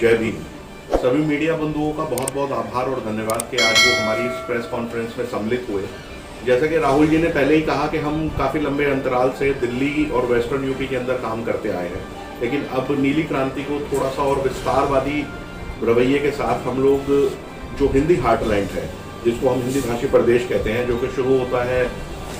जय भीम। सभी मीडिया बंधुओं का बहुत बहुत आभार और धन्यवाद कि आज वो हमारी इस प्रेस कॉन्फ्रेंस में सम्मिलित हुए। जैसा कि राहुल जी ने पहले ही कहा कि हम काफ़ी लंबे अंतराल से दिल्ली और वेस्टर्न यूपी के अंदर काम करते आए हैं, लेकिन अब नीली क्रांति को थोड़ा सा और विस्तारवादी रवैये के साथ हम लोग जो हिंदी हार्टलैंड है, जिसको हम हिंदी भाषी प्रदेश कहते हैं, जो कि शुरू होता है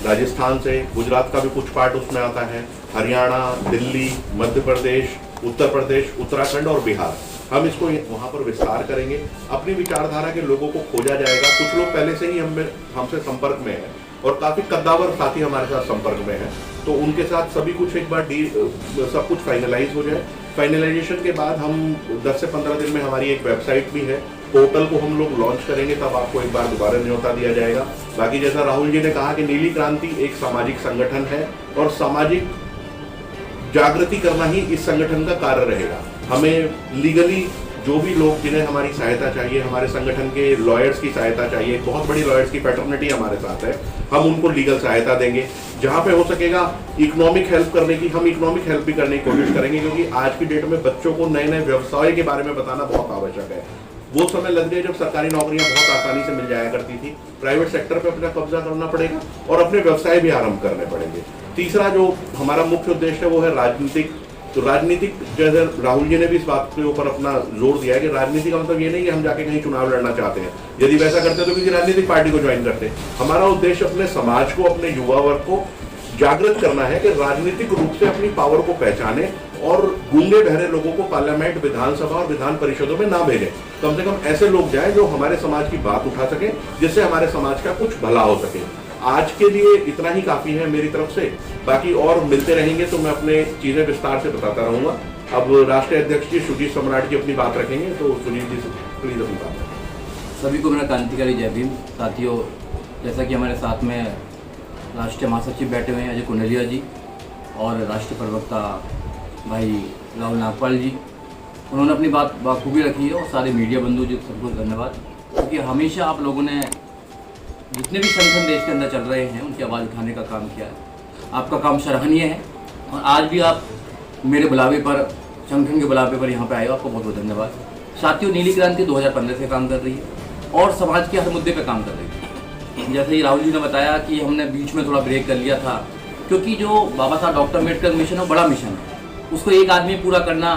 राजस्थान से, गुजरात का भी कुछ पार्ट उसमें आता है, हरियाणा, दिल्ली, मध्य प्रदेश, उत्तर प्रदेश, उत्तराखंड और बिहार, हम इसको वहाँ पर विस्तार करेंगे। अपनी विचारधारा के लोगों को खोजा जाएगा। कुछ लोग पहले से ही हमसे संपर्क में हैं और काफ़ी कद्दावर साथी हमारे साथ संपर्क में हैं, तो उनके साथ सभी कुछ एक बार सब कुछ फाइनलाइज हो जाए। फाइनलाइजेशन के बाद हम 10 से 15 दिन में हमारी एक वेबसाइट भी है, पोर्टल को हम लोग लॉन्च करेंगे, तब आपको एक बार दोबारा न्योता दिया जाएगा। बाकी जैसा राहुल जी ने कहा कि नीली क्रांति एक सामाजिक संगठन है और सामाजिक जागृति करना ही इस संगठन का कार्य रहेगा। हमें लीगली जो भी लोग जिन्हें हमारी सहायता चाहिए, हमारे संगठन के लॉयर्स की सहायता चाहिए, बहुत बड़ी लॉयर्स की पैटर्निटी हमारे साथ है, हम उनको लीगल सहायता देंगे। जहाँ पे हो सकेगा इकोनॉमिक हेल्प करने की, हम इकोनॉमिक हेल्प भी करने की कोशिश करेंगे, क्योंकि आज की डेट में बच्चों को नए नए व्यवसाय के बारे में बताना बहुत आवश्यक है। वो समय लग गए जब सरकारी नौकरियां बहुत आसानी से मिल जाया करती थी। प्राइवेट सेक्टर पे अपना कब्जा करना पड़ेगा और अपने व्यवसाय भी आरंभ करने पड़ेंगे। तीसरा जो हमारा मुख्य उद्देश्य है वो है राजनीतिक। तो राजनीतिक, जैसे राहुल जी ने भी इस बात के ऊपर अपना जोर दिया है कि राजनीति का मतलब ये नहीं कि हम जाके कहीं चुनाव लड़ना चाहते हैं। यदि वैसा करते तो किसी राजनीतिक पार्टी को ज्वाइन करते। हमारा उद्देश्य अपने समाज को, अपने युवा वर्ग को जागृत करना है कि राजनीतिक रूप से अपनी पावर को पहचाने और गूंगे बहरे लोगों को पार्लियामेंट, विधानसभा और विधान परिषदों में ना भेजें। कम से कम ऐसे लोग जाएं जो हमारे समाज की बात उठा सकें, जिससे हमारे समाज का कुछ भला हो सके। आज के लिए इतना ही काफी है मेरी तरफ से। बाकी और मिलते रहेंगे तो मैं अपने चीजें विस्तार से बताता रहूंगा। अब राष्ट्रीय अध्यक्ष जी सुजीत सम्राट जी अपनी बात रखेंगे, तो सुजीत जी से प्लीज अपनी बात रखें। सभी को मेरा क्रांतिकारी जय भीम। साथियों, जैसा कि हमारे साथ में राष्ट्रीय महासचिव बैठे हुए हैं अजय कुंडलिया जी और राष्ट्रीय प्रवक्ता भाई राहुल नागपाल जी, उन्होंने अपनी बात बाखूबी रखी है। और सारे मीडिया बंधु जी सबको धन्यवाद, क्योंकि हमेशा आप लोगों ने जितने भी संगठन देश के अंदर चल रहे हैं उनकी आवाज़ उठाने का काम किया है। आपका काम सराहनीय है और आज भी आप मेरे बुलावे पर, संगठन के बुलावे पर यहाँ पे आए हो, आपको बहुत बहुत धन्यवाद। साथियों, नीली क्रांति 2015 से काम कर रही है और समाज के हर मुद्दे पे काम कर रही है। जैसे ही राहुल जी ने बताया कि हमने बीच में थोड़ा ब्रेक कर लिया था, क्योंकि जो बाबा साहब डॉक्टर अम्बेडकर मिशन है वो बड़ा मिशन है, उसको एक आदमी पूरा करना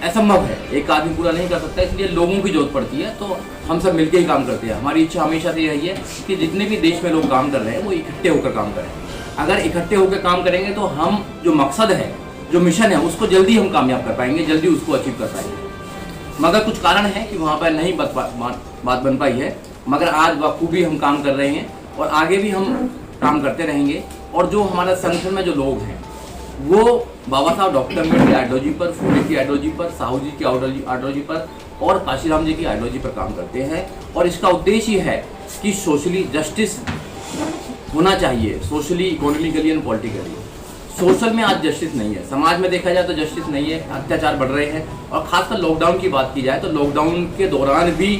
असंभव है, एक आदमी पूरा नहीं कर सकता, इसलिए लोगों की जरूरत पड़ती है। तो हम सब मिलकर ही काम करते हैं। हमारी इच्छा हमेशा से यही है कि जितने भी देश में लोग काम कर रहे हैं वो इकट्ठे होकर काम करें। अगर इकट्ठे होकर काम करेंगे तो हम जो मकसद है, जो मिशन है, उसको जल्दी हम कामयाब कर पाएंगे, जल्दी उसको अचीव कर पाएंगे। मगर कुछ कारण है कि वहाँ पर नहीं बात बन पाई है, मगर आज बखूबी हम काम कर रहे हैं और आगे भी हम काम करते रहेंगे। और जो हमारा संगठन में जो लोग हैं वो बाबा साहब डॉक्टर अम्बेडकर की आइडियोलॉजी पर, फूले की आइडियोलॉजी पर, साहू जी की आइडियोलॉजी पर और काशीराम जी की आइडियोलॉजी पर काम करते हैं। और इसका उद्देश्य ये है कि सोशली जस्टिस होना चाहिए, socially, economically and politically. Social में आज जस्टिस नहीं है, समाज में देखा जाए तो जस्टिस नहीं है, अत्याचार बढ़ रहे हैं। और खासकर लॉकडाउन की बात की जाए तो लॉकडाउन के दौरान भी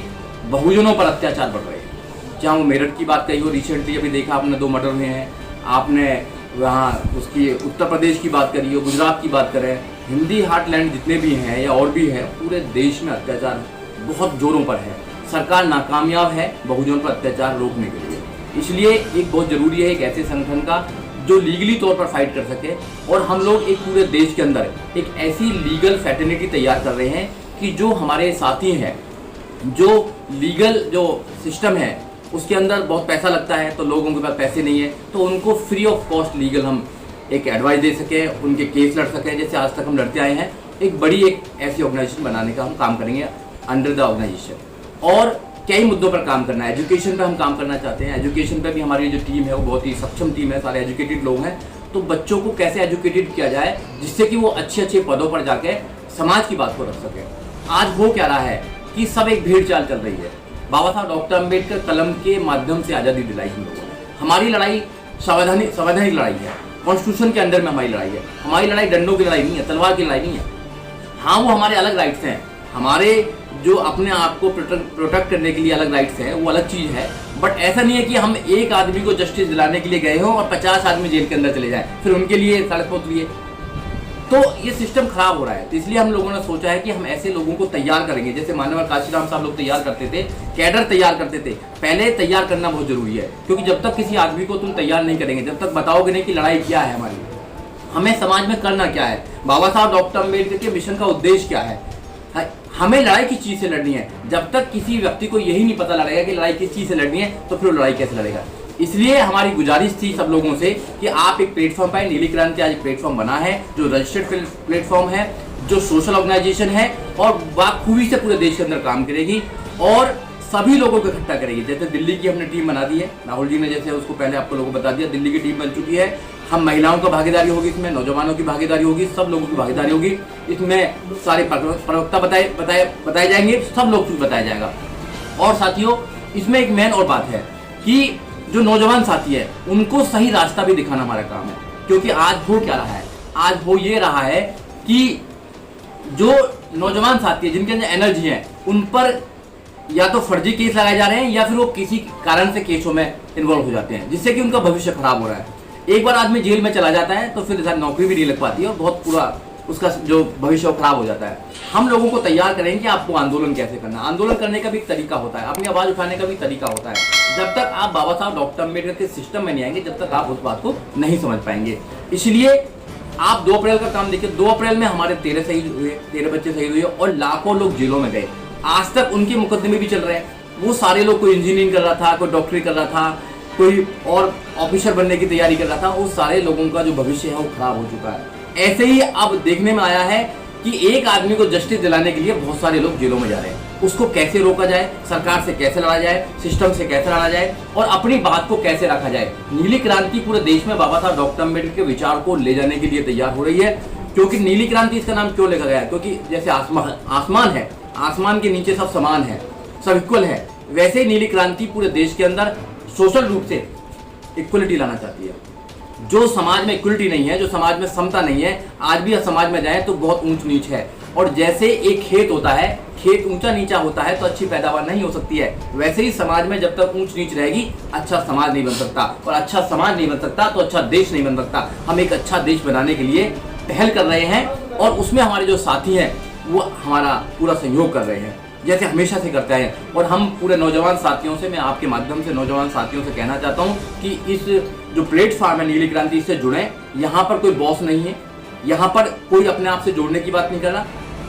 बहुजनों पर अत्याचार बढ़ रहे हैं। चाहे वो मेरठ की बात कही हो, रिसेंटली अभी देखा आपने 2 मर्डर हुए हैं, आपने वहाँ उसकी उत्तर प्रदेश की बात करी हो, गुजरात की बात करें, हिंदी हार्टलैंड जितने भी हैं या और भी हैं, पूरे देश में अत्याचार बहुत जोरों पर है। सरकार नाकामयाब है बहुजनों पर अत्याचार रोकने के लिए। इसलिए एक बहुत ज़रूरी है एक ऐसे संगठन का जो लीगली तौर पर फाइट कर सके। और हम लोग एक पूरे देश के अंदर एक ऐसी लीगल फैटर्निटी तैयार कर रहे हैं कि जो हमारे साथी हैं, जो लीगल जो सिस्टम है उसके अंदर बहुत पैसा लगता है, तो लोगों के पास पैसे नहीं है, तो उनको फ्री ऑफ कॉस्ट लीगल हम एक एडवाइस दे सकें, उनके केस लड़ सकें, जैसे आज तक हम लड़ते आए हैं। एक बड़ी एक ऐसी ऑर्गेनाइजेशन बनाने का हम काम करेंगे अंडर द ऑर्गेनाइजेशन। और कई मुद्दों पर काम करना है। एजुकेशन पे हम काम करना चाहते हैं। एजुकेशन पे भी हमारी जो टीम है वो बहुत ही सक्षम टीम है, सारे एजुकेटेड लोग हैं। तो बच्चों को कैसे एजुकेटेड किया जाए जिससे कि वो अच्छे अच्छे पदों पर जाके समाज की बात को रख सकें। आज हो क्या रहा है कि सब एक भीड़ चाल चल रही है। बाबा साहब डॉक्टर अम्बेडकर कलम के माध्यम से आज़ादी दिलाई हम लोगों ने। हमारी लड़ाई संवैधानिक लड़ाई है, कॉन्स्टिट्यूशन के अंदर में हमारी लड़ाई है। हमारी लड़ाई डंडों की लड़ाई नहीं है, तलवार की लड़ाई नहीं है। हाँ, वो हमारे अलग राइट्स हैं, हमारे जो अपने आप को प्रोटेक्ट करने के लिए अलग राइट्स हैं, वो अलग चीज़ है। बट ऐसा नहीं है कि हम एक आदमी को जस्टिस दिलाने के लिए गए हों और 50 आदमी जेल के अंदर चले जाएं, फिर उनके लिए सड़क पर उतरिए। तो ये सिस्टम खराब हो रहा है। तो इसलिए हम लोगों ने सोचा है कि हम ऐसे लोगों को तैयार करेंगे, जैसे माननीय काशीराम साहब लोग तैयार करते थे, कैडर तैयार करते थे। पहले तैयार करना बहुत जरूरी है, क्योंकि जब तक किसी आदमी को तुम तैयार नहीं करेंगे, जब तक बताओगे नहीं कि लड़ाई क्या है हमारी, हमें समाज में करना क्या है, बाबा साहब डॉक्टर अम्बेडकर के मिशन का उद्देश्य क्या है, हमें लड़ाई किस चीज से लड़नी है। जब तक किसी व्यक्ति को यही नहीं पता लगेगा कि लड़ाई किस चीज से लड़नी है, तो फिर लड़ाई कैसे लड़ेगा। इसलिए हमारी गुजारिश थी सब लोगों से कि आप एक प्लेटफॉर्म पाए। नीली क्रांति आज एक प्लेटफॉर्म बना है जो रजिस्टर्ड प्लेटफॉर्म है, जो सोशल ऑर्गेनाइजेशन है और बाखूबी से पूरे देश के अंदर काम करेगी और सभी लोगों को इकट्ठा करेगी। जैसे दिल्ली की हमने टीम बना दी है, राहुल जी ने जैसे उसको पहले आपको लोगों को बता दिया, दिल्ली की टीम बन चुकी है। हम महिलाओं का भागीदारी होगी इसमें, नौजवानों की भागीदारी होगी, सब लोगों की भागीदारी होगी इसमें। सारे प्रवक्ता बताए जाएंगे, सब लोग कुछ बताया जाएगा। और साथियों, इसमें एक मेन और बात है कि जो नौजवान साथी है उनको सही रास्ता भी दिखाना हमारा काम है। क्योंकि आज हो क्या रहा है, आज हो ये रहा है कि जो नौजवान साथी है जिनके अंदर एनर्जी है, उन पर या तो फर्जी केस लगाए जा रहे हैं या फिर वो किसी कारण से केसों में इन्वॉल्व हो जाते हैं, जिससे कि उनका भविष्य खराब हो रहा है। एक बार आदमी जेल में चला जाता है तो फिर नौकरी भी नहीं लग पाती है और बहुत पूरा उसका जो भविष्य खराब हो जाता है। हम लोगों को तैयार करेंगे कि आपको आंदोलन कैसे करना है। आंदोलन करने का भी एक तरीका होता है, अपनी आवाज उठाने का भी तरीका होता है। जब तक आप बाबा साहब डॉक्टर अम्बेडकर के सिस्टम में नहीं आएंगे, जब तक आप उस बात को नहीं समझ पाएंगे। इसलिए आप 2 अप्रैल का काम देखिए। 2 अप्रैल में हमारे 13 शहीद हुए, 13 बच्चे शहीद हुए और लाखों लोग जेलों में गए। आज तक उनके मुकदमे भी चल रहे हैं। वो सारे लोग, कोई इंजीनियरिंग कर रहा था, कोई डॉक्टरी कर रहा था, कोई और ऑफिसर बनने की तैयारी कर रहा था, उस सारे लोगों का जो भविष्य है वो खराब हो चुका है। ऐसे ही अब देखने में आया है कि एक आदमी को जस्टिस दिलाने के लिए बहुत सारे लोग जेलों में जा रहे हैं। उसको कैसे रोका जाए, सरकार से कैसे लड़ा जाए, सिस्टम से कैसे लड़ा जाए और अपनी बात को कैसे रखा जाए। नीली क्रांति पूरे देश में बाबा साहब डॉक्टर अम्बेडकर के विचार को ले जाने के लिए तैयार हो रही है। क्योंकि नीली क्रांति इसका नाम क्यों लिखा गया है, क्योंकि जैसे आसमान है, आसमान के नीचे सब समान है, सब इक्वल है, वैसे ही नीली क्रांति पूरे देश के अंदर सोशल रूप से इक्वलिटी लाना चाहती है। जो समाज में इक्वलिटी नहीं है, जो समाज में समता नहीं है, आज भी समाज में जाए तो बहुत ऊंच नीच है। और जैसे एक खेत होता है, खेत ऊंचा नीचा होता है तो अच्छी पैदावार नहीं हो सकती है, वैसे ही समाज में जब तक ऊंच नीच रहेगी अच्छा समाज नहीं बन सकता, और अच्छा समाज नहीं बन सकता तो अच्छा देश नहीं बन सकता। हम एक अच्छा देश बनाने के लिए पहल कर रहे हैं और उसमें हमारे जो साथी हैं वो हमारा पूरा सहयोग कर रहे हैं, जैसे हमेशा से करते हैं। और हम पूरे नौजवान साथियों से, मैं आपके माध्यम से नौजवान साथियों से कहना चाहता हूं कि इस जो प्लेटफॉर्म है नीली क्रांति, इससे जुड़ें। यहाँ पर कोई बॉस नहीं है, यहाँ पर कोई अपने आप से जोड़ने की बात नहीं कर रहा।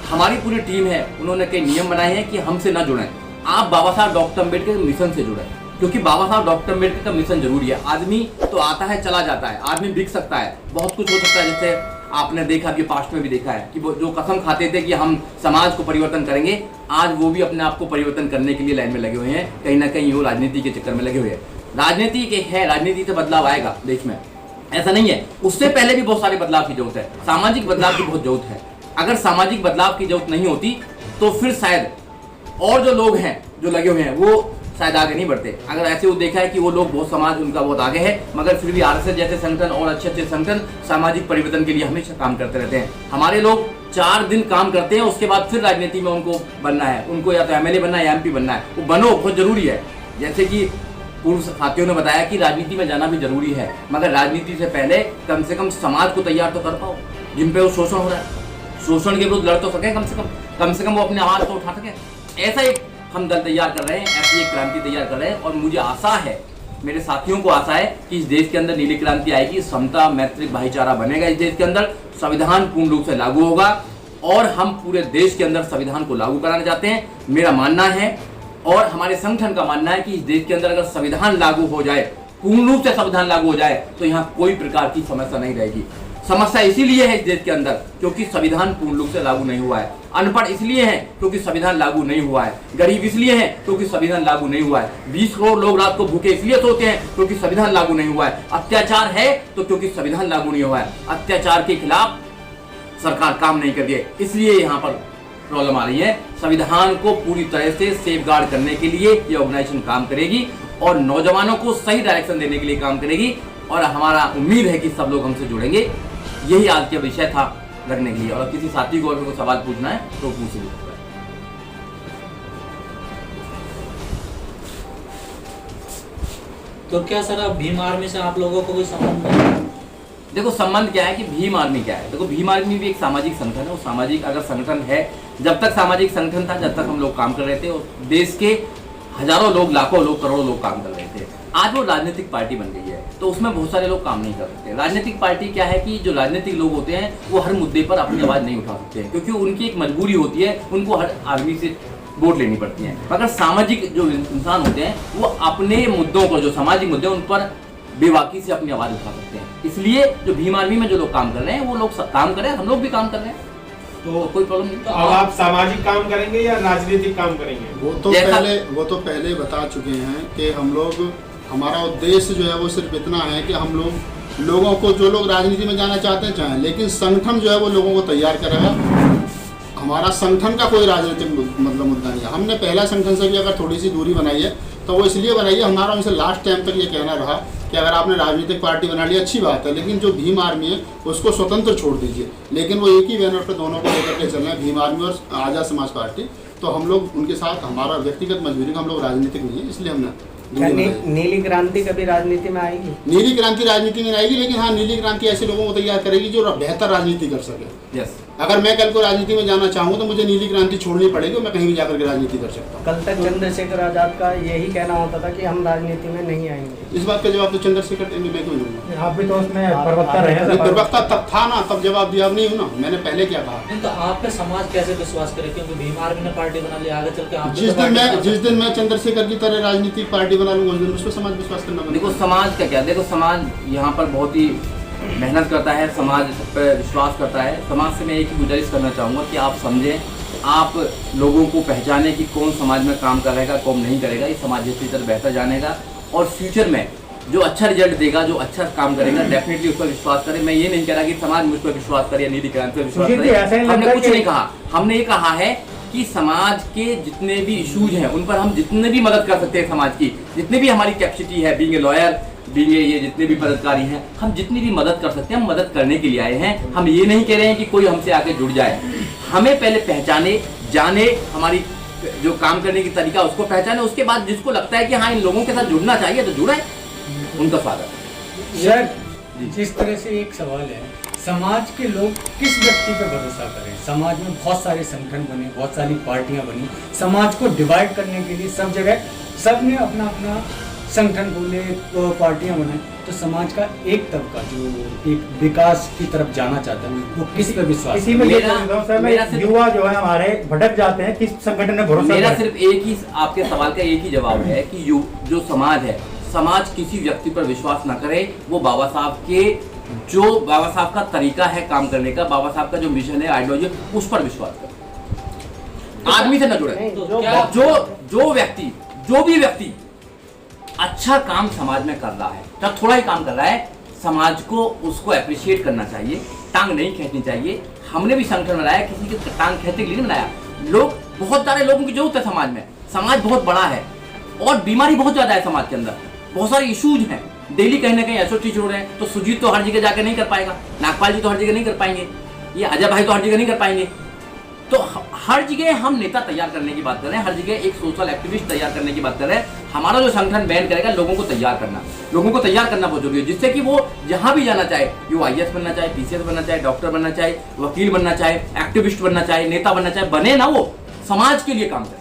हमारी पूरी टीम है, उन्होंने कई नियम बनाए हैं कि हमसे ना जुड़ें, आप बाबा साहब डॉक्टर अम्बेडकर के मिशन से जुड़ें। क्योंकि बाबा साहब डॉक्टर अम्बेडकर का मिशन जरूरी है। आदमी तो आता है चला जाता है, आदमी बिक सकता है, बहुत कुछ हो सकता है। जैसे आपने देखा कि पास्ट में भी देखा है कि वो जो कसम खाते थे कि हम समाज को परिवर्तन करेंगे, आज वो भी अपने आप को परिवर्तन करने के लिए लाइन में लगे हुए हैं। कहीं ना कहीं वो राजनीति के चक्कर में लगे हुए हैं। राजनीति एक है, राजनीति से बदलाव आएगा देश में, ऐसा नहीं है। उससे पहले भी बहुत सारे बदलाव की जरूरत है, सामाजिक बदलाव की बहुत जरूरत है। अगर सामाजिक बदलाव की जरूरत नहीं होती तो फिर शायद और जो लोग हैं जो लगे हुए हैं वो शायद आगे नहीं बढ़ते। अगर ऐसे वो देखा है कि वो लोग बहुत, समाज उनका बहुत आगे है, मगर फिर भी आरएसएस जैसे संगठन और अच्छे अच्छे संगठन सामाजिक परिवर्तन के लिए हमेशा काम करते रहते हैं। हमारे लोग 4 दिन काम करते हैं, उसके बाद फिर राजनीति में उनको बनना है, उनको या तो एमएलए बनना है या एमपी बनना है। वो बनो, बहुत जरूरी है। जैसे कि पूर्व साथियों ने बताया कि राजनीति में जाना भी जरूरी है, मगर राजनीति से पहले कम से कम समाज को तैयार तो कर पाओ जिन पे वो शोषण हो रहा है, शोषण के विरुद्ध लड़ तो सके, कम से कम वो अपने आवाज तो उठा सके। ऐसा एक हम दल तैयार कर रहे हैं, ऐसी एक क्रांति तैयार कर रहे हैं। और मुझे आशा है, मेरे साथियों को आशा है कि इस देश के अंदर नीली क्रांति आएगी, समता, मैत्री, भाईचारा बनेगा इस देश के अंदर, संविधान पूर्ण रूप से लागू होगा और हम पूरे देश के अंदर संविधान को लागू कराना चाहते हैं। मेरा मानना है और हमारे संगठन का मानना है कि इस देश के अंदर अगर संविधान लागू हो जाए, पूर्ण रूप से संविधान लागू हो जाए, तो यहाँ कोई प्रकार की समस्या नहीं रहेगी। समस्या इसीलिए है इस देश के अंदर क्योंकि संविधान पूर्ण रूप से लागू नहीं हुआ है। अनपढ़ इसलिए हैं क्योंकि संविधान लागू नहीं हुआ है। गरीब इसलिए हैं क्योंकि संविधान लागू नहीं हुआ है। 20 करोड़ लोग रात को भूखे इसलिए सोते हैं क्योंकि संविधान लागू नहीं हुआ है। अत्याचार है तो क्योंकि संविधान लागू नहीं हुआ है। अत्याचार के खिलाफ सरकार काम नहीं कर रही है, इसलिए यहाँ पर प्रॉब्लम आ रही है। संविधान को पूरी तरह से सेफगार्ड करने के लिए ये ऑर्गेनाइजेशन काम करेगी और नौजवानों को सही डायरेक्शन देने के लिए काम करेगी। और हमारा उम्मीद है कि सब लोग हमसे जुड़ेंगे। यही आज का विषय था लड़ने के लिए। और किसी साथी को अगर कोई सवाल पूछना है तो पूछ लीजिए। तो क्या सर अब भीम आर्मी से आप लोगों को कोई संबंध है? देखो संबंध क्या है कि भीम आर्मी क्या है। देखो भीम आर्मी भी एक सामाजिक संगठन है। वो सामाजिक अगर संगठन है, जब तक सामाजिक संगठन था, जब तक हम लोग काम कर रहे थे और देश के हजारों लोग, लाखों लोग, करोड़ों लोग काम कर रहे थे। आज वो राजनीतिक पार्टी बन गई है तो उसमें बहुत सारे लोग काम नहीं कर सकते। राजनीतिक पार्टी क्या है कि जो राजनीतिक लोग होते हैं वो हर मुद्दे पर अपनी आवाज़ नहीं उठा सकते हैं, क्योंकि उनकी एक मजबूरी होती है, उनको हर आदमी से वोट लेनी पड़ती है। मगर सामाजिक जो इंसान होते हैं वो अपने मुद्दों को, जो सामाजिक मुद्दे हैं उन पर बेबाकी से अपनी आवाज़ उठा सकते हैं। इसलिए जो भीम आर्मी में जो लोग काम कर रहे हैं वो लोग काम कर रहे हैं, हम लोग भी काम कर रहे हैं, तो कोई प्रॉब्लम नहीं। तो अब आप सामाजिक काम करेंगे या राजनीतिक काम करेंगे? वो तो पहले बता चुके हैं कि हम लोग, हमारा उद्देश्य जो है वो सिर्फ इतना है कि हम लोगों को, जो लोग राजनीति में जाना चाहते हैं चाहें, लेकिन संगठन जो है वो लोगों को तैयार करेगा। हमारा संगठन का कोई राजनीतिक मतलब मुद्दा नहीं है। हमने पहला संगठन से भी अगर थोड़ी सी दूरी बनाई है तो वो इसलिए बनाई है, हमारा उनसे लास्ट टाइम तक ये कहना रहा कि अगर आपने राजनीतिक पार्टी बना ली अच्छी बात है, लेकिन जो भीम आर्मी है उसको स्वतंत्र छोड़ दीजिए। लेकिन वो एक ही बैनर पर दोनों को लेकर के चल रहे हैं, भीम आर्मी और आज़ाद समाज पार्टी। तो हम लोग उनके साथ, हमारा व्यक्तिगत मजबूरी का, हम लोग राजनीतिक नहीं है, इसलिए हमने नीली क्रांति कभी राजनीति में आएगी? नीली क्रांति राजनीति में आएगी, लेकिन हाँ, नीली क्रांति ऐसे लोगों को तैयार करेगी जो बेहतर राजनीति कर सके। यस। अगर मैं कल को राजनीति में जाना चाहूँ तो मुझे नीली क्रांति छोड़नी पड़ेगी और मैं कहीं भी जाकर के राजनीति कर सकता हूँ। कल तक चंद्रशेखर आजाद का यही कहना होता था कि हम राजनीति में नहीं आएंगे। इस बात का जवाब तो चंद्रशेखर देंगे, मैं क्यों दूंगा? आप भी तो उसमें प्रवक्ता रहे। प्रवक्ता तब था ना, तब जवाब दिया नहीं हूँ ना, मैंने पहले क्या कहा। नहीं तो आप पे समाज कैसे विश्वास करे, क्योंकि भीम आर्मी ने पार्टी बना ली, आगे चल के आप जिस दिन मैं चंद्रशेखर की तरह राजनीतिक पार्टी बना लूंगा उस दिन उस पर समाज विश्वास करना बंद। देखो समाज का क्या, देखो समाज यहाँ पर बहुत ही मेहनत करता है, समाज पर विश्वास करता है। समाज से मैं एक ही गुजारिश करना चाहूँगा कि आप समझें, आप लोगों को पहचानें कि कौन समाज में काम करेगा, कौन नहीं करेगा। ये समाज जितनी तरह बेहतर जानेगा और फ्यूचर में जो अच्छा रिजल्ट देगा, जो अच्छा काम करेगा, डेफिनेटली उस पर विश्वास करें। मैं ये नहीं कह रहा कि समाज मुझ पर विश्वास करे या नीति क्रांति पर विश्वास करे, हमने कुछ नहीं कहा। हमने ये कहा है कि समाज के जितने भी इश्यूज हैं उन पर हम जितने भी मदद कर सकते हैं, समाज की जितनी भी हमारी कैपेसिटी है, बीइंग ए लॉयर, बीइंग ये जितने भी पदाधिकारी हैं, हम जितनी भी मदद कर सकते हैं हम मदद करने के लिए आए हैं। हम ये नहीं कह रहे हैं कि कोई हमसे आके जुड़ जाए। हमें पहले पहचाने, जाने, हमारी जो काम करने की तरीका उसको पहचाने, उसके बाद जिसको लगता है कि हाँ इन लोगों के साथ जुड़ना चाहिए तो जुड़े, उनका स्वागत। सर, जिस तरह से एक सवाल है, समाज के लोग किस व्यक्ति पर भरोसा करें? समाज में बहुत सारे संगठन बने, बहुत सारी पार्टियां बनी, समाज को डिवाइड करने के लिए सब जगह सबने अपना अपना संगठन खोले, पार्टियां बनाई, तो समाज का एक तबका जो एक विकास की तरफ जाना चाहता है वो किस पर विश्वास? इसी में युवा जो है हमारे भटक जाते हैं, किस संगठन ने भरोसा? मेरा सिर्फ एक ही आपके सवाल का एक ही जवाब है कि जो समाज है, समाज किसी व्यक्ति पर विश्वास ना करे। वो बाबा साहब का तरीका है काम करने का, बाबा साहब का जो मिशन है, आइडियोलॉजी, उस पर विश्वास करे। आदमी से न जुड़े। जो भी व्यक्ति अच्छा काम समाज में कर रहा है, जब थोड़ा ही काम कर रहा है, समाज को उसको अप्रिशिएट करना चाहिए, टांग नहीं खींचनी चाहिए। हमने भी संगठन बनाया, किसी की टांग खींचने के लिए नहीं बनाया। बहुत सारे लोगों की जरूरत है समाज में। समाज बहुत बड़ा है और बीमारी बहुत ज्यादा है समाज के अंदर, बहुत सारे इश्यूज हैं। डेली कहीं ना कहीं एसओटी छोड़ रहे हैं, तो सुजीत तो हर जगह जाकर नहीं कर पाएगा, नागपाल जी तो हर जगह नहीं कर पाएंगे, ये अजय भाई तो हर जगह नहीं कर पाएंगे। तो हर जगह हम नेता तैयार करने की बात कर रहे हैं, हर जगह एक सोशल एक्टिविस्ट तैयार करने की बात कर रहे हैं। हमारा जो संगठन बैन करेगा, लोगों को तैयार करना बहुत जरूरी है, जिससे कि वो जहां भी जाना चाहे, वो आईएएस बनना चाहे, पीसीएस बनना चाहे, डॉक्टर बनना चाहे, वकील बनना चाहे, एक्टिविस्ट बनना चाहे, नेता बनना चाहे, बने ना, वो समाज के लिए काम करे।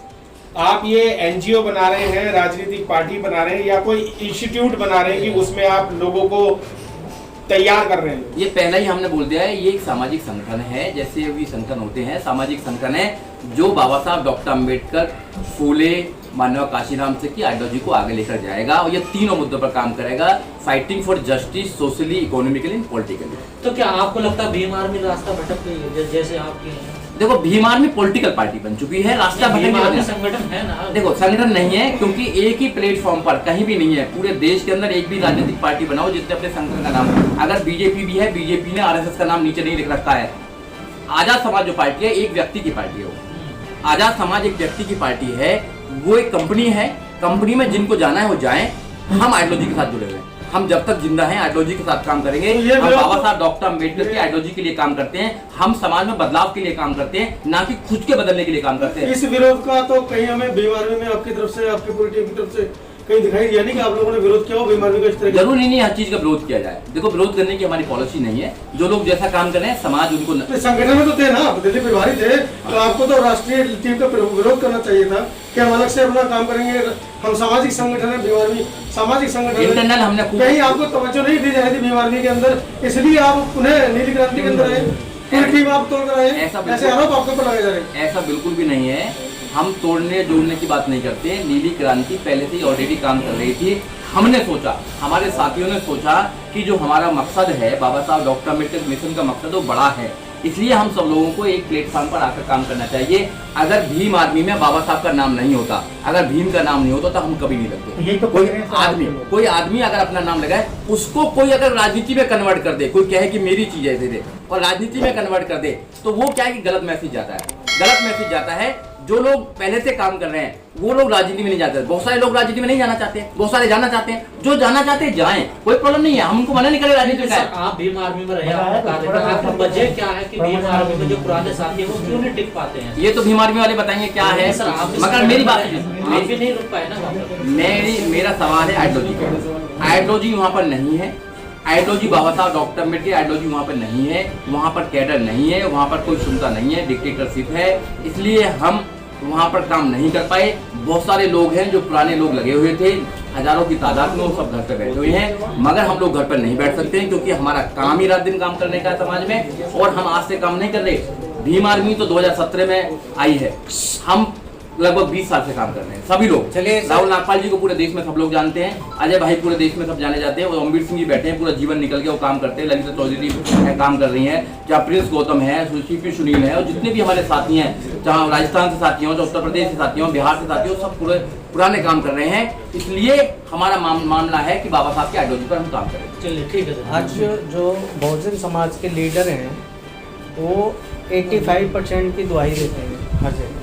आप ये एनजीओ बना रहे हैं, राजनीतिक पार्टी बना रहे हैं, या कोई इंस्टीट्यूट बना रहे हैं कि उसमें आप लोगों को तैयार कर रहे हैं? ये पहला ही हमने बोल दिया है, ये एक सामाजिक संगठन है, जैसे भी संगठन होते हैं, सामाजिक संगठन है जो बाबा साहब, डॉक्टर अम्बेडकर, फूले, मानव काशीराम से की आइडियोलॉजी को आगे लेकर जाएगा और ये तीनों मुद्दों पर काम करेगा, fighting for justice, socially, economically and politically. तो क्या आपको लगता है भीम आर्मी रास्ता भटक गई है जैसे आपके? देखो भीम आर्मी पॉलिटिकल पार्टी बन चुकी है, रास्ता भटक संगठन है ना। देखो संगठन नहीं है, क्योंकि एक ही प्लेटफॉर्म पर कहीं भी नहीं है पूरे देश के अंदर एक भी राजनीतिक पार्टी बनाओ जिसने अपने संगठन का नाम, अगर बीजेपी भी है, बीजेपी ने आरएसएस का नाम नीचे नहीं लिख रखा है। आजाद समाज जो पार्टी है, एक व्यक्ति की पार्टी है वो। आजाद समाज एक व्यक्ति की पार्टी है, वो एक कंपनी है, कंपनी में जिनको जाना है वो जाएं। हम आइडियोलॉजी के साथ जुड़े हुए हैं, हम जब तक जिंदा हैं आइडियोलॉजी के साथ काम करेंगे। हम बाबा साहब डॉक्टर अम्बेडकर की आइडियोलॉजी के लिए काम करते हैं, हम समाज में बदलाव के लिए काम करते हैं, ना कि खुद के बदलने के लिए काम करते हैं। इस विरोध का तो कहीं हमें भीम आर्मी में आपकी तरफ से, आपकी पूरी टीम की तरफ से कहीं दिखाई दिया नहीं कि आप लोगों ने विरोध किया हो भीम आर्मी का इस तरह? जरूरी नहीं हर चीज का विरोध किया जाए। देखो विरोध करने की हमारी पॉलिसी नहीं है, जो लोग जैसा काम कर रहे हैं समाज उनको तो संगठन में तो थे ना, दिल्ली प्रभारी थे, तो आपको तो राष्ट्रीय टीम का विरोध करना चाहिए था कि हम अलग से अपना काम करेंगे, हम सामाजिक संगठन है भीम आर्मी, सामाजिक संगठन इंटरनल हमने कहीं आपको तवज्जो नहीं दी जा रही थी भीम आर्मी के अंदर, इसलिए आप उन्हें नीली क्रांति के अंदर आए, पूरी टीम आप तोड़ कर आए, ऐसे आरोप आपके ऊपर लगाए जा रहे हैं। ऐसा बिल्कुल भी नहीं है, हम तोड़ने जोड़ने की बात नहीं करते। नीली क्रांति पहले से ही ऑलरेडी काम कर रही थी। हमने सोचा, हमारे साथियों ने सोचा कि जो हमारा मकसद है बाबा साहब डॉक्टर अम्बेडकर मिशन का मकसद वो बड़ा है, इसलिए हम सब लोगों को एक प्लेटफॉर्म पर आकर काम करना चाहिए। अगर भीम आर्मी में बाबा साहब का नाम नहीं होता, अगर भीम का नाम नहीं होता तो हम कभी नहीं लगते। यही तो कोई आदमी अगर अपना नाम लगाए, उसको कोई अगर राजनीति में कन्वर्ट कर दे, कोई कहे कि मेरी चीज है दे और राजनीति में कन्वर्ट कर दे, तो वो क्या है कि गलत मैसेज जाता है। गलत मैसेज जाता है। जो लोग पहले से काम कर रहे हैं वो लोग राजनीति में नहीं जाते। बहुत सारे लोग राजनीति में नहीं जाना चाहते, बहुत सारे जाना चाहते हैं। जो जाना चाहते हैं जाएं, कोई प्रॉब्लम नहीं है, हमको मना नहीं करे राजनीति में। आप भीम आर्मी में रहे, आपकी वजह क्या है कि भीम आर्मी में जो पुराने साथी है वो क्यों नहीं टिक पाते हैं? ये तो भीम आर्मी वाले बताएंगे क्या है, मगर मेरी बात आप भी नहीं रुक पाए ना। मेरा सवाल है आइडियोलॉजी का। आइडियोलॉजी वहाँ पर नहीं है। आइडियोलॉजी बाबा साहब डॉक्टर अम्बेडकर आइडियोलॉजी वहाँ पर नहीं है। वहाँ पर कैडर नहीं है, वहाँ पर कोई क्षमता नहीं है, डिक्टेटरशिप है, इसलिए हम वहाँ पर काम नहीं कर पाए। बहुत सारे लोग हैं जो पुराने लोग लगे हुए थे, हजारों की तादाद में, वो सब घर पर बैठे हुए हैं, मगर हम लोग घर पर नहीं बैठ सकते हैं क्योंकि हमारा काम ही रात दिन काम करने का है समाज में, और हम आज से काम नहीं कर रहे। भीम आर्मी तो 2017 में आई है, हम लगभग 20 साल से काम कर रहे हैं सभी लोग। चलिए, राहुल नागपाल जी को पूरे देश में सब लोग जानते हैं, अजय भाई पूरे देश में सब जाने जाते हैं, और अमरीर सिंह जी बैठे हैं, पूरा जीवन निकल के वो काम करते हैं, ललिता चौधरी काम कर रही हैं, चाहे प्रिंस गौतम है, सीपी सुनील है, और जितने भी हमारे साथी हैं, चाहे राजस्थान से साथी हों, चाहे उत्तर प्रदेश से साथी हों, बिहार से साथी हों, सब पूरे पुराने काम कर रहे हैं। इसलिए हमारा मामला है कि बाबा साहब की आइडियोलॉजी पर हम काम करें। चलिए ठीक है। आज जो बहुजन समाज के लीडर हैं वो 85% की दुआई देते हैं हर जगह।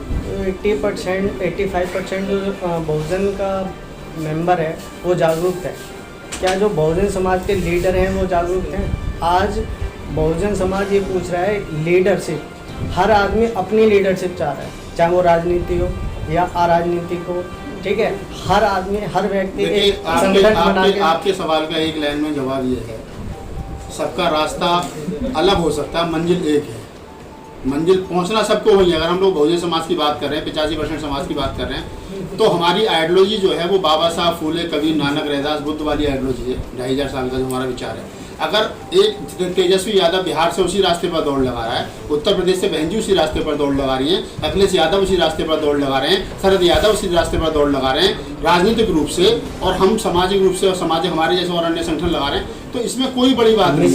85% जो बहुजन का मेंबर है वो जागरूक है। क्या जो बहुजन समाज के लीडर हैं वो जागरूक हैं? आज बहुजन समाज ये पूछ रहा है लीडरशिप। हर आदमी अपनी लीडरशिप चाह रहा है, चाहे वो राजनीति हो या अराजनीतिक हो, ठीक है। हर आदमी, हर व्यक्ति एक संगठन बना के। आपके सवाल का एक लाइन में जवाब ये है, सबका रास्ता अलग हो सकता है, मंजिल एक है। मंजिल पहुंचना सबको वही है। अगर हम लोग बहुजन समाज की बात कर रहे हैं, 85% समाज की बात कर रहे हैं, तो हमारी आइडियोलॉजी जो है वो बाबा साहब फूले, कबीर, नानक, रैदास, बुद्ध वाली आइडियोलॉजी है। 2500 साल का जो हमारा विचार है। अगर एक तेजस्वी यादव बिहार से उसी रास्ते पर दौड़ लगा रहा है, उत्तर प्रदेश से बहन जी उसी रास्ते पर दौड़ लगा रही हैं, अखिलेश यादव उसी रास्ते पर दौड़ लगा रहे हैं, शरद यादव उसी रास्ते पर दौड़ लगा रहे हैं राजनीतिक रूप से, और हम सामाजिक रूप से और समाज हमारे जैसे और अन्य संगठन लगा रहे हैं, तो इसमें कोई बड़ी बात नहीं।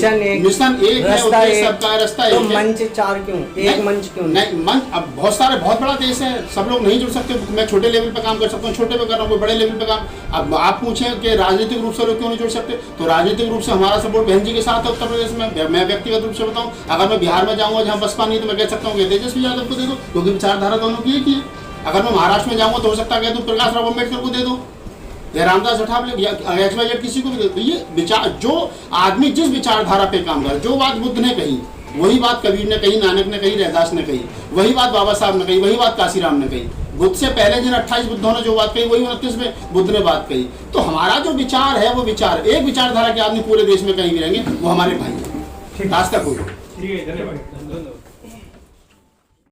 मिशन एक है, उद्देश्य सबका, रास्ता एक है। मंच चार क्यों, एक मंच क्यों नहीं? मंच अब बहुत सारे, बहुत बड़ा देश है, सब लोग नहीं जुड़ सकते। मैं छोटे लेवल पे काम कर सकता हूँ, छोटे पे कर रहा हूँ, बड़े लेवल पे काम। अब आप पूछें कि राजनीतिक रूप से लोग क्यों नहीं जुड़ सकते, तो राजनीतिक रूप से हमारा सपोर्ट बहन जी के साथ है उत्तर प्रदेश में। मैं व्यक्तिगत रूप से बताऊँ, अगर मैं बिहार में जाऊँगा जहाँ बसपा नहीं, तो मैं कह सकता हूँ कि तेजस्वी यादव को दे दो, क्योंकि विचारधारा दोनों की एक ही है। अगर मैं महाराष्ट्र में जाऊँगा तो हो सकता है तो प्रकाश राव अम्बेडकर को दे दो, या रामदास अठावले, या किसी को भी दे दो। ये विचार, जो आदमी जिस विचारधारा पे काम कर, जो बात बुद्ध ने कही वही बात कबीर ने कही, नानक ने कही, रैदास ने कही, वही बात बाबा साहब ने कही, वही बात काशीराम ने कही। बुद्ध से पहले जिन 28 बुद्धों ने जो बात कही वही 29 में बुद्ध ने बात कही। तो हमारा जो विचार है वो विचार, एक विचारधारा के आदमी पूरे देश में कहीं भी रहेंगे, वो हमारे भाई है, रास्ता कोई। ठीक है, धन्यवाद।